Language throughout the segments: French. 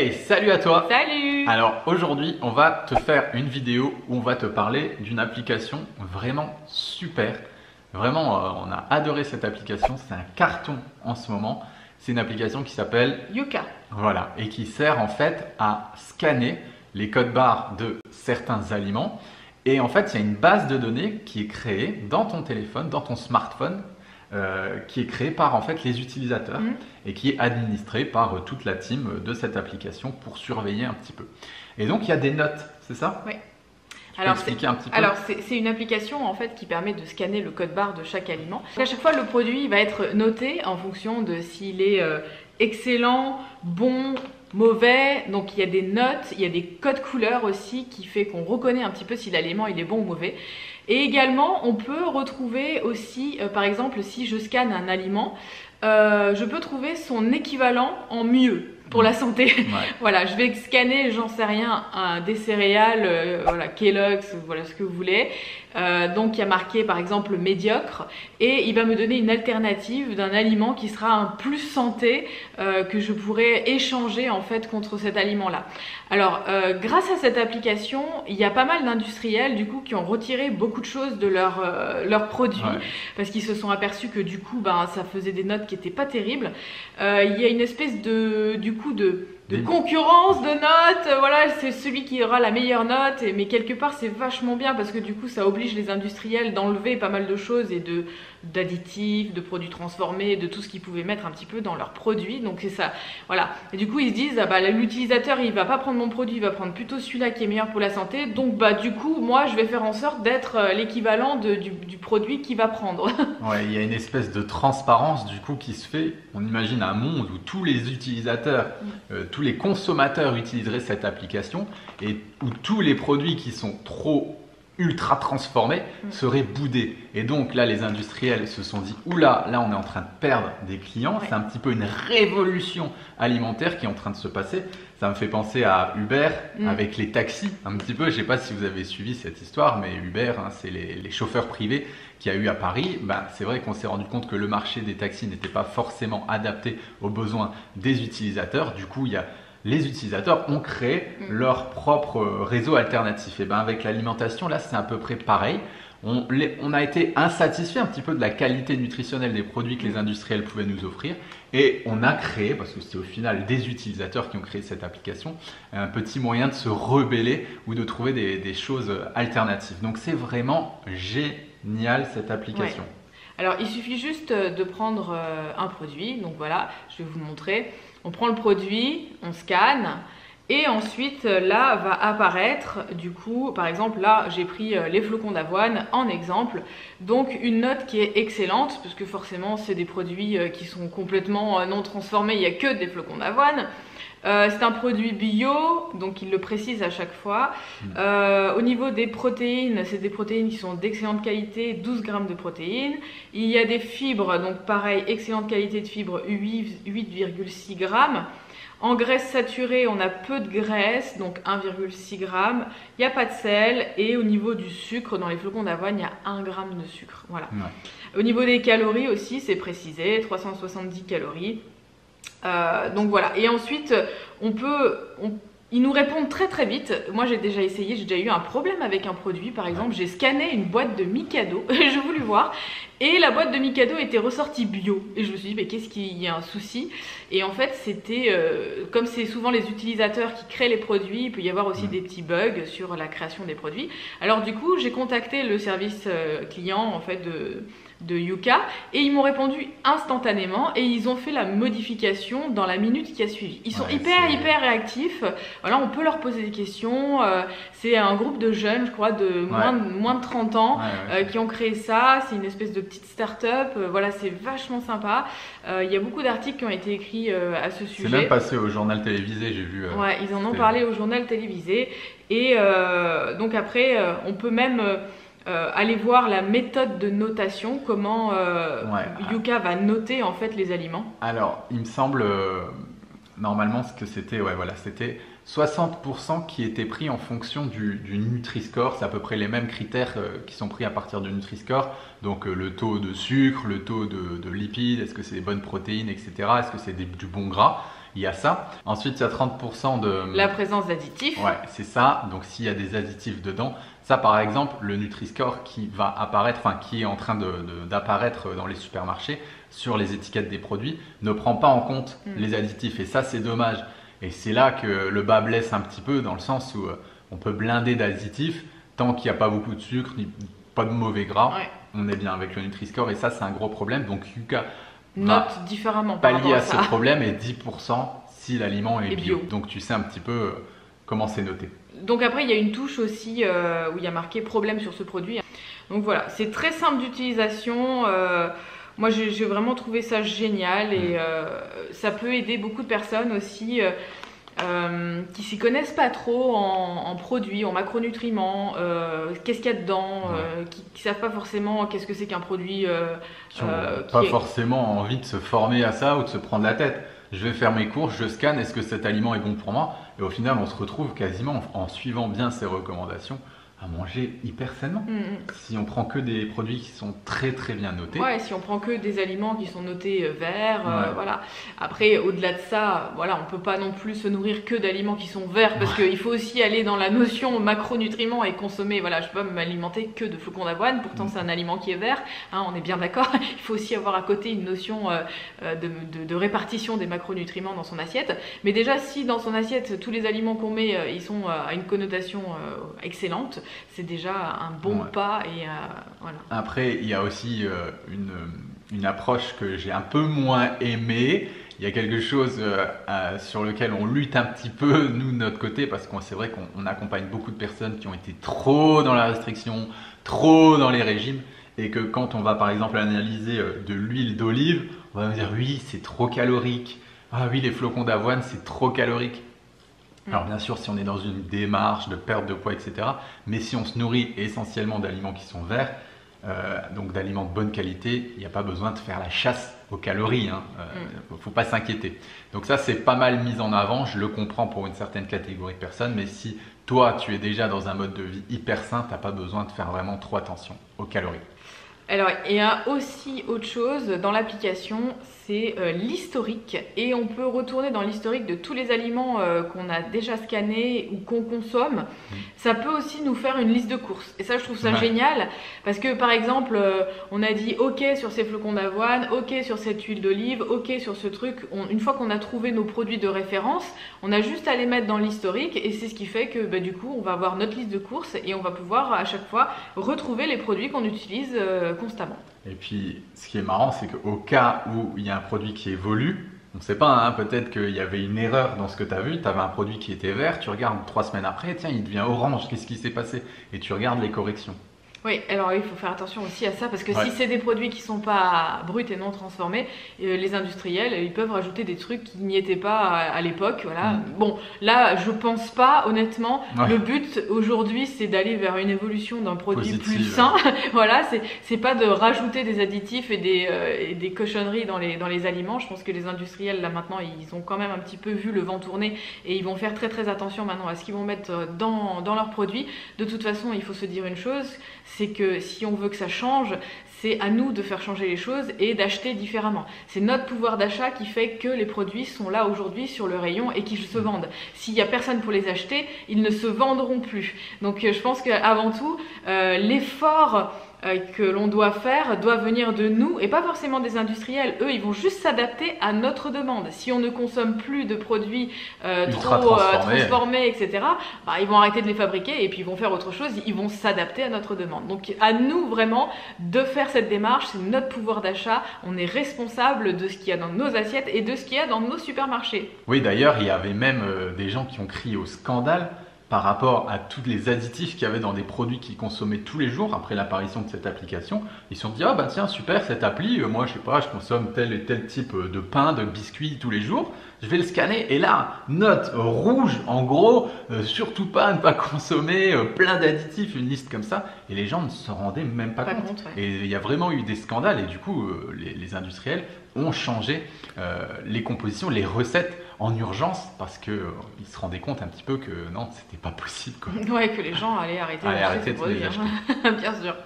Hey, salut à toi! Salut! Alors aujourd'hui, on va te faire une vidéo où on va te parler d'une application vraiment super. Vraiment, on a adoré cette application, c'est un carton en ce moment. C'est une application qui s'appelle Yuka. Voilà, et qui sert en fait à scanner les codes barres de certains aliments. Et en fait, il y a une base de données qui est créée dans ton téléphone, dans ton smartphone, qui est créée par en fait les utilisateurs et qui est administrée par toute la team de cette application pour surveiller un petit peu. Et donc, il y a des notes, c'est ça? Oui. Tu peux expliquer un petit peu? Alors c'est une application en fait qui permet de scanner le code barre de chaque aliment. À chaque fois, le produit va être noté en fonction de s'il est excellent, bon, mauvais. Donc il y a des notes, il y a des codes couleurs aussi qui fait qu'on reconnaît un petit peu si l'aliment il est bon ou mauvais. Et également, on peut retrouver aussi, par exemple, si je scanne un aliment, je peux trouver son équivalent en mieux pour la santé. Ouais. Voilà, je vais scanner, j'en sais rien, des céréales, voilà, Kellogg's, voilà ce que vous voulez. Donc il y a marqué par exemple médiocre et il va me donner une alternative d'un aliment qui sera un plus santé que je pourrais échanger en fait contre cet aliment là. Alors grâce à cette application, il y a pas mal d'industriels du coup qui ont retiré beaucoup de choses de leurs produits parce qu'ils se sont aperçus que du coup ça faisait des notes qui n'étaient pas terribles. Il y a une espèce de concurrence de notes, voilà, c'est celui qui aura la meilleure note, mais quelque part c'est vachement bien parce que du coup ça oblige les industriels d'enlever pas mal de choses et d'additifs, de produits transformés, de tout ce qu'ils pouvaient mettre un petit peu dans leurs produits, donc c'est ça, voilà. Et du coup ils se disent, l'utilisateur il va pas prendre mon produit, il va prendre plutôt celui-là qui est meilleur pour la santé, donc du coup moi je vais faire en sorte d'être l'équivalent du produit qu'il va prendre. Ouais, il y a une espèce de transparence du coup qui se fait. On imagine un monde où tous les utilisateurs, tous les consommateurs utiliseraient cette application et où tous les produits qui sont trop ultra transformés seraient boudés. Et donc là, les industriels se sont dit, oula, là on est en train de perdre des clients. C'est un petit peu une révolution alimentaire qui est en train de se passer. Ça me fait penser à Uber avec les taxis, un petit peu. Je ne sais pas si vous avez suivi cette histoire, mais Uber, c'est les chauffeurs privés qu'il y a eu à Paris. C'est vrai qu'on s'est rendu compte que le marché des taxis n'était pas forcément adapté aux besoins des utilisateurs. Du coup, les utilisateurs ont créé leur propre réseau alternatif. Et avec l'alimentation, là, c'est à peu près pareil. On a été insatisfait un petit peu de la qualité nutritionnelle des produits que les industriels pouvaient nous offrir et on a créé, parce que c'est au final des utilisateurs qui ont créé cette application, un petit moyen de se rebeller ou de trouver des choses alternatives. Donc c'est vraiment génial cette application. Ouais. Alors il suffit juste de prendre un produit, donc voilà, je vais vous montrer. On prend le produit, on scanne. Et ensuite, là va apparaître, du coup, par exemple, là, j'ai pris les flocons d'avoine en exemple. Donc, une note qui est excellente, parce que forcément, c'est des produits qui sont complètement non transformés, il n'y a que des flocons d'avoine. C'est un produit bio, donc il le précise à chaque fois. Au niveau des protéines, c'est des protéines qui sont d'excellente qualité, 12 grammes de protéines. Il y a des fibres, donc pareil, excellente qualité de fibres, 8,6 grammes. En graisse saturée, on a peu de graisse, donc 1,6 g. Il n'y a pas de sel. Et au niveau du sucre, dans les flocons d'avoine, il y a 1 g de sucre. Voilà. Ouais. Au niveau des calories aussi, c'est précisé, 370 calories. Donc voilà. Et ensuite, ils nous répondent très très vite. Moi j'ai déjà essayé, j'ai déjà eu un problème avec un produit. Par exemple, j'ai scanné une boîte de Mikado, j'ai voulu voir, et la boîte de Mikado était ressortie bio. Et je me suis dit, mais qu'est-ce qu'il y a un souci? Et en fait, c'était, comme c'est souvent les utilisateurs qui créent les produits, il peut y avoir aussi des petits bugs sur la création des produits. Alors du coup, j'ai contacté le service client en fait de Yuka et ils m'ont répondu instantanément et ils ont fait la modification dans la minute qui a suivi. Ils sont hyper réactifs. Voilà, on peut leur poser des questions. C'est un groupe de jeunes, je crois, de moins de 30 ans qui ont créé ça. C'est une espèce de petite start-up. Voilà, c'est vachement sympa. Il y a beaucoup d'articles qui ont été écrits à ce sujet. C'est même passé au journal télévisé, j'ai vu. Ouais, ils en ont parlé au journal télévisé. Et donc après, on peut même aller voir la méthode de notation, comment Yuka va noter en fait les aliments. Alors, il me semble normalement ce que c'était, c'était 60% qui étaient pris en fonction du Nutri-Score. C'est à peu près les mêmes critères qui sont pris à partir du Nutri-Score. Donc le taux de sucre, le taux de lipides, est-ce que c'est des bonnes protéines, etc. Est-ce que c'est du bon gras? il y a ça. Ensuite, il y a 30% de... La présence d'additifs. Ouais, c'est ça. Donc, s'il y a des additifs dedans, ça, par exemple, le Nutri-Score qui va apparaître, enfin, qui est en train d'apparaître dans les supermarchés sur les étiquettes des produits, ne prend pas en compte les additifs. Et ça, c'est dommage. Et c'est là que le bas blesse un petit peu, dans le sens où on peut blinder d'additifs tant qu'il n'y a pas beaucoup de sucre, ni pas de mauvais gras. Ouais. On est bien avec le Nutri-Score et ça, c'est un gros problème. Donc, Yuka note différemment pallier à ce problème et 10% si l'aliment est bio. Donc, tu sais un petit peu comment c'est noté. Donc après, il y a une touche aussi où il y a marqué problème sur ce produit. Donc voilà, c'est très simple d'utilisation. Moi, j'ai vraiment trouvé ça génial et ça peut aider beaucoup de personnes aussi qui s'y connaissent pas trop en produits, en macronutriments, qu'est-ce qu'il y a dedans, qui savent pas forcément qu'est-ce que c'est qu'un produit. Qui n'ont pas forcément envie de se former à ça ou de se prendre la tête. Je vais faire mes courses, je scanne, est-ce que cet aliment est bon pour moi? Et au final, on se retrouve quasiment en suivant bien ces recommandations à manger hyper sainement. Si on prend que des produits qui sont très très bien notés. Ouais, si on prend que des aliments qui sont notés verts, voilà. Après, au-delà de ça, voilà, on peut pas non plus se nourrir que d'aliments qui sont verts parce qu'il faut aussi aller dans la notion macronutriments et consommer, voilà, je peux pas m'alimenter que de flocons d'avoine, pourtant c'est un aliment qui est vert, hein, on est bien d'accord. Il faut aussi avoir à côté une notion de répartition des macronutriments dans son assiette. Mais déjà, si dans son assiette, tous les aliments qu'on met, ils sont à une connotation excellente, c'est déjà un bon pas et voilà. Après, il y a aussi une approche que j'ai un peu moins aimée. Il y a quelque chose sur lequel on lutte un petit peu, nous, de notre côté, parce que c'est vrai qu'on accompagne beaucoup de personnes qui ont été trop dans la restriction, trop dans les régimes, et que quand on va par exemple analyser de l'huile d'olive, on va nous dire oui, c'est trop calorique. Ah oui, les flocons d'avoine, c'est trop calorique. Alors bien sûr, si on est dans une démarche de perte de poids, etc. Mais si on se nourrit essentiellement d'aliments qui sont verts, donc d'aliments de bonne qualité, il n'y a pas besoin de faire la chasse aux calories. Il ne faut pas s'inquiéter. Donc ça, c'est pas mal mis en avant. Je le comprends pour une certaine catégorie de personnes. Mais si toi, tu es déjà dans un mode de vie hyper sain, tu n'as pas besoin de faire vraiment trop attention aux calories. Alors, il y a aussi autre chose dans l'application, c'est l'historique. Et on peut retourner dans l'historique de tous les aliments qu'on a déjà scannés ou qu'on consomme. Ça peut aussi nous faire une liste de courses. Et ça, je trouve ça génial. Parce que, par exemple, on a dit OK sur ces flocons d'avoine, OK sur cette huile d'olive, OK sur ce truc. Une fois qu'on a trouvé nos produits de référence, on a juste à les mettre dans l'historique. Et c'est ce qui fait que, du coup, on va avoir notre liste de courses et on va pouvoir à chaque fois retrouver les produits qu'on utilise constamment. Et puis, ce qui est marrant, c'est qu'au cas où il y a un produit qui évolue, on ne sait pas, hein, peut-être qu'il y avait une erreur dans ce que tu as vu, tu avais un produit qui était vert, tu regardes 3 semaines après, tiens, il devient orange, qu'est-ce qui s'est passé? Et tu regardes les corrections. Oui, alors il faut faire attention aussi à ça parce que si c'est des produits qui ne sont pas bruts et non transformés, les industriels, ils peuvent rajouter des trucs qui n'y étaient pas à l'époque. Voilà. Bon, là, je pense pas, honnêtement. Le but aujourd'hui, c'est d'aller vers une évolution d'un produit plus sain. Voilà, c'est pas de rajouter des additifs et des cochonneries dans les aliments. Je pense que les industriels, là maintenant, ils ont quand même un petit peu vu le vent tourner et ils vont faire très très attention maintenant à ce qu'ils vont mettre dans leurs produits. De toute façon, il faut se dire une chose, c'est que si on veut que ça change, c'est à nous de faire changer les choses et d'acheter différemment. C'est notre pouvoir d'achat qui fait que les produits sont là aujourd'hui sur le rayon et qu'ils se vendent. S'il n'y a personne pour les acheter, ils ne se vendront plus. Donc je pense qu'avant tout, l'effort que l'on doit faire doit venir de nous et pas forcément des industriels. Eux, ils vont juste s'adapter à notre demande. Si on ne consomme plus de produits trop transformés, etc., ils vont arrêter de les fabriquer et puis ils vont faire autre chose. Ils vont s'adapter à notre demande. Donc à nous vraiment de faire cette démarche. C'est notre pouvoir d'achat. On est responsable de ce qu'il y a dans nos assiettes et de ce qu'il y a dans nos supermarchés. Oui, d'ailleurs, il y avait même des gens qui ont crié au scandale par rapport à tous les additifs qu'il y avait dans des produits qu'ils consommaient tous les jours après l'apparition de cette application. Ils se sont dit, ah bah tiens, super cette appli, moi je sais pas, je consomme tel et tel type de pain, de biscuits tous les jours, je vais le scanner et là, note rouge en gros, surtout pas ne pas consommer plein d'additifs, une liste comme ça, et les gens ne se rendaient même pas compte. Et il y a vraiment eu des scandales et du coup les industriels ont changé les compositions, les recettes en urgence parce qu'ils se rendaient compte un petit peu que non, c'était pas possible. Ouais, que les gens allaient arrêter de les acheter. Bien sûr.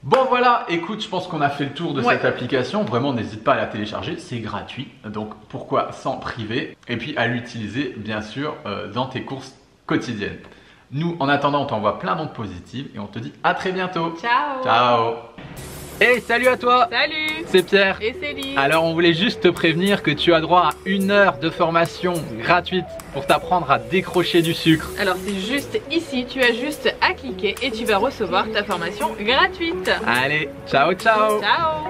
Bon voilà, écoute, je pense qu'on a fait le tour de Ouais. cette application. Vraiment, n'hésite pas à la télécharger, c'est gratuit. Donc pourquoi s'en priver? Et puis à l'utiliser, bien sûr, dans tes courses quotidiennes. Nous, en attendant, on t'envoie plein d'ondes positives et on te dit à très bientôt. Ciao. Ciao. Hey, salut à toi. Salut. C'est Pierre. Et Céline. Alors on voulait juste te prévenir que tu as droit à 1 heure de formation gratuite pour t'apprendre à décrocher du sucre. Alors c'est juste ici, tu as juste à cliquer et tu vas recevoir ta formation gratuite. Allez, ciao ciao. Ciao.